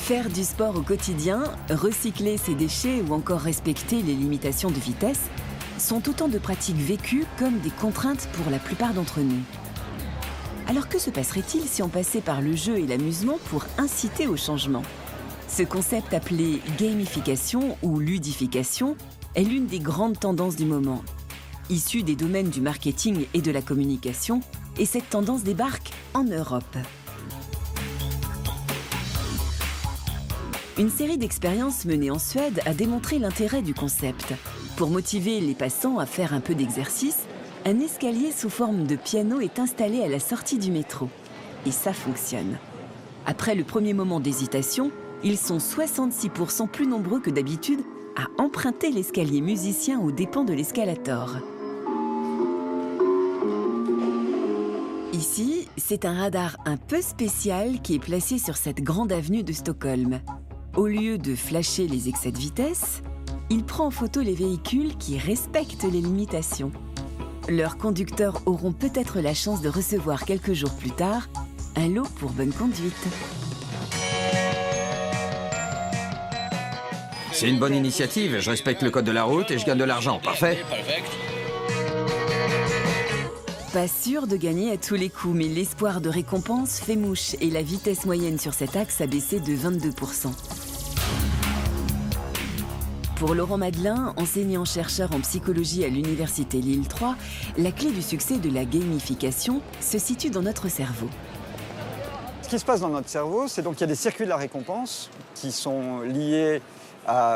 Faire du sport au quotidien, recycler ses déchets ou encore respecter les limitations de vitesse sont autant de pratiques vécues comme des contraintes pour la plupart d'entre nous. Alors que se passerait-il si on passait par le jeu et l'amusement pour inciter au changement ? Ce concept appelé gamification ou ludification est l'une des grandes tendances du moment. Issue des domaines du marketing et de la communication, et cette tendance débarque en Europe. Une série d'expériences menées en Suède a démontré l'intérêt du concept. Pour motiver les passants à faire un peu d'exercice, un escalier sous forme de piano est installé à la sortie du métro. Et ça fonctionne. Après le premier moment d'hésitation, ils sont 66% plus nombreux que d'habitude à emprunter l'escalier musicien aux dépens de l'escalator. Ici, c'est un radar un peu spécial qui est placé sur cette grande avenue de Stockholm. Au lieu de flasher les excès de vitesse, il prend en photo les véhicules qui respectent les limitations. Leurs conducteurs auront peut-être la chance de recevoir quelques jours plus tard un lot pour bonne conduite. C'est une bonne initiative, je respecte le code de la route et je gagne de l'argent, parfait. Pas sûr de gagner à tous les coups, mais l'espoir de récompense fait mouche et la vitesse moyenne sur cet axe a baissé de 22%. Pour Laurent Madelin, enseignant-chercheur en psychologie à l'Université Lille 3, la clé du succès de la gamification se situe dans notre cerveau. Ce qui se passe dans notre cerveau, c'est donc qu'il y a des circuits de la récompense qui sont liés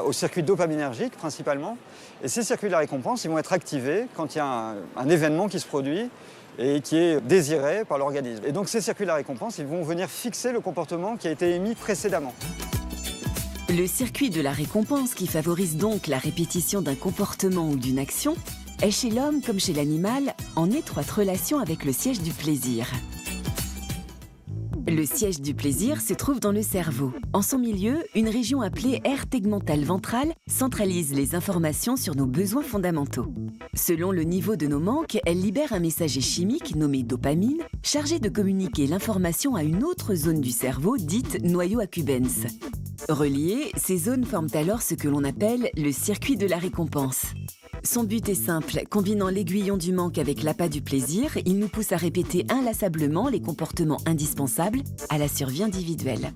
aux circuits dopaminergiques principalement. Et ces circuits de la récompense, ils vont être activés quand il y a un événement qui se produit et qui est désiré par l'organisme. Et donc ces circuits de la récompense, ils vont venir fixer le comportement qui a été émis précédemment. Le circuit de la récompense, qui favorise donc la répétition d'un comportement ou d'une action, est chez l'homme comme chez l'animal en étroite relation avec le siège du plaisir. Le siège du plaisir se trouve dans le cerveau. En son milieu, une région appelée aire tegmentale ventrale centralise les informations sur nos besoins fondamentaux. Selon le niveau de nos manques, elle libère un messager chimique nommé dopamine, chargé de communiquer l'information à une autre zone du cerveau dite noyau accumbens. Reliées, ces zones forment alors ce que l'on appelle le circuit de la récompense. Son but est simple, combinant l'aiguillon du manque avec l'appât du plaisir, il nous pousse à répéter inlassablement les comportements indispensables à la survie individuelle.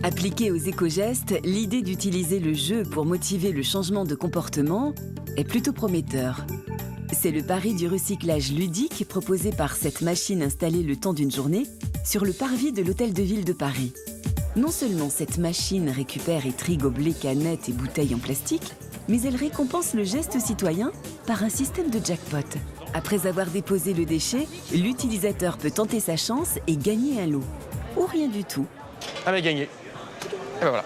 Appliquée aux éco-gestes, l'idée d'utiliser le jeu pour motiver le changement de comportement est plutôt prometteur. C'est le pari du recyclage ludique proposé par cette machine installée le temps d'une journée sur le parvis de l'Hôtel de Ville de Paris. Non seulement cette machine récupère et trie gobelets, canettes et bouteilles en plastique, mais elle récompense le geste citoyen par un système de jackpot. Après avoir déposé le déchet, l'utilisateur peut tenter sa chance et gagner un lot. Ou rien du tout. Ah mais gagné. Et ben voilà.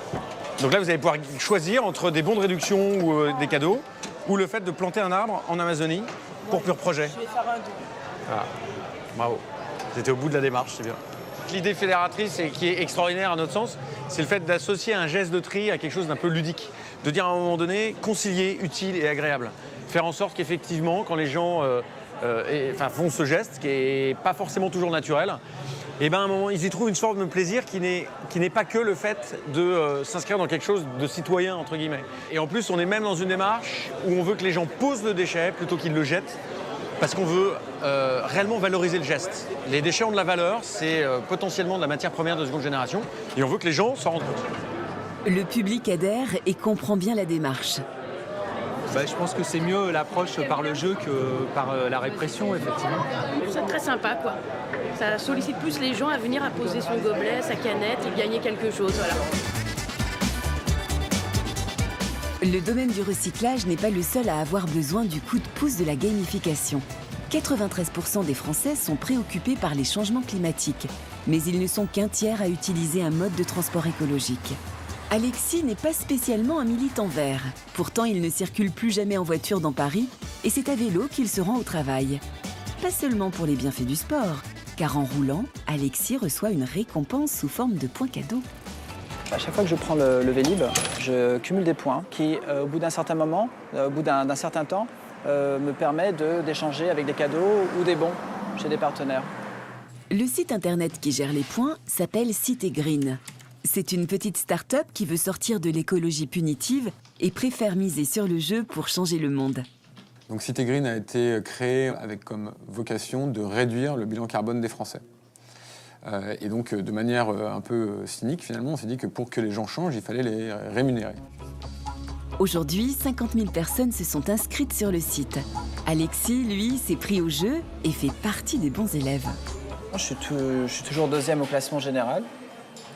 Donc là, vous allez pouvoir choisir entre des bons de réduction ou des cadeaux, ou le fait de planter un arbre en Amazonie pour Pur Projet. Je vais faire un don. Voilà. Bravo. Vous étiez au bout de la démarche, c'est bien. L'idée fédératrice et qui est extraordinaire à notre sens, c'est le fait d'associer un geste de tri à quelque chose d'un peu ludique. De dire à un moment donné, concilier, utile et agréable. Faire en sorte qu'effectivement, quand les gens font ce geste, qui n'est pas forcément toujours naturel, et ben à un moment, ils y trouvent une forme de plaisir qui n'est pas que le fait de s'inscrire dans quelque chose de citoyen, entre guillemets. Et en plus, on est même dans une démarche où on veut que les gens posent le déchet plutôt qu'ils le jettent, parce qu'on veut réellement valoriser le geste. Les déchets ont de la valeur, c'est potentiellement de la matière première de seconde génération, et on veut que les gens s'en rendent compte. Le public adhère et comprend bien la démarche. Je pense que c'est mieux l'approche par le jeu que par la répression, effectivement. C'est très sympa, quoi. Ça sollicite plus les gens à venir à poser son gobelet, sa canette et gagner quelque chose, voilà. Le domaine du recyclage n'est pas le seul à avoir besoin du coup de pouce de la gamification. 93% des Français sont préoccupés par les changements climatiques, mais ils ne sont qu'un tiers à utiliser un mode de transport écologique. Alexis n'est pas spécialement un militant vert. Pourtant, il ne circule plus jamais en voiture dans Paris et c'est à vélo qu'il se rend au travail. Pas seulement pour les bienfaits du sport, car en roulant, Alexis reçoit une récompense sous forme de points cadeaux. À chaque fois que je prends le Vélib, je cumule des points qui, au bout d'un certain moment, au bout d'un certain temps, me permet d'échanger avec des cadeaux ou des bons chez des partenaires. Le site internet qui gère les points s'appelle Cité Green. C'est une petite start-up qui veut sortir de l'écologie punitive et préfère miser sur le jeu pour changer le monde. Donc Cité Green a été créé avec comme vocation de réduire le bilan carbone des Français. Et donc de manière un peu cynique, finalement, on s'est dit que pour que les gens changent, il fallait les rémunérer. Aujourd'hui, 50 000 personnes se sont inscrites sur le site. Alexis, lui, s'est pris au jeu et fait partie des bons élèves. Je suis toujours deuxième au classement général.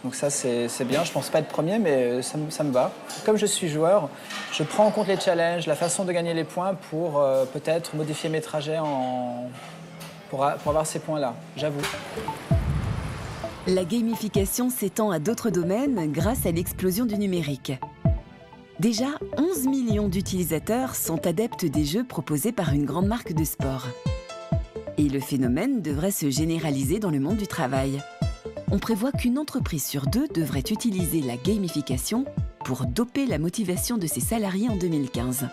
Donc ça, c'est bien. Je pense pas être premier, mais ça me va. Comme je suis joueur, je prends en compte les challenges, la façon de gagner les points pour peut-être modifier mes trajets pour avoir ces points-là, j'avoue. La gamification s'étend à d'autres domaines grâce à l'explosion du numérique. Déjà, 11 millions d'utilisateurs sont adeptes des jeux proposés par une grande marque de sport. Et le phénomène devrait se généraliser dans le monde du travail. On prévoit qu'une entreprise sur 2 devrait utiliser la gamification pour doper la motivation de ses salariés en 2015.